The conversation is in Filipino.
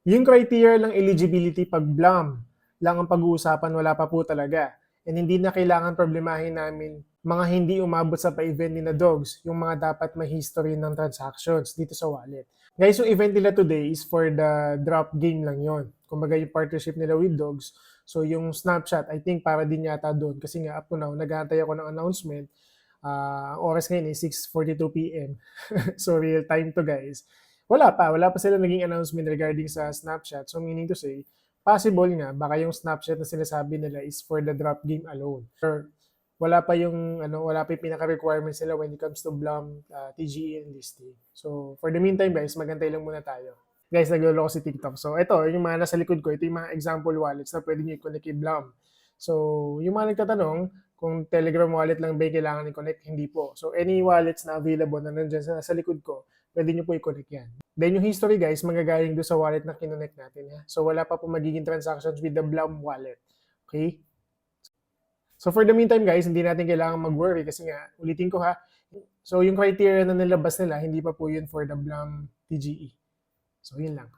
Yung criteria ng eligibility pag BLAM lang ang pag-uusapan, wala pa po talaga. And hindi na kailangan problemahin namin mga hindi umabot sa pa-event ni na Dogs, yung mga dapat may history ng transactions dito sa wallet. Guys, yung event nila today is for the drop game lang yon. Kumbaga yung partnership nila with Dogs. So yung snapshot, I think para din yata doon. Kasi nga up to now, nag-aantay ako ng announcement. Ang oras ngayon is 6:42 p.m. So real time to guys. Wala pa sila naging announcement regarding sa snapshot. So meaning to say, possible nga, baka yung snapshot na sinasabi nila is for the drop game alone. Or wala pa yung pinaka-requirements nila when it comes to BLAM, TGE, and listing. So, for the meantime guys, magantay lang muna tayo. Guys, nagloloko si TikTok. So, ito, yung mga nasa likod ko, ito yung mga example wallets na pwede nyo i-connect kay BLAM. So, yung mga nagtatanong, kung Telegram wallet lang ba yung kailangan i-connect, hindi po. So, any wallets na available na nandyan sa likod ko, pwede nyo po i-connect yan. Then, yung history guys, magagaling doon sa wallet na kinonnect natin. Ha? So, wala pa po magiging transactions with the BLAM wallet. Okay? So for the meantime guys, hindi natin kailangan mag-worry kasi nga, ulitin ko ha, so yung criteria na nilabas nila, hindi pa po yun for the BLAM TGE. So yun lang.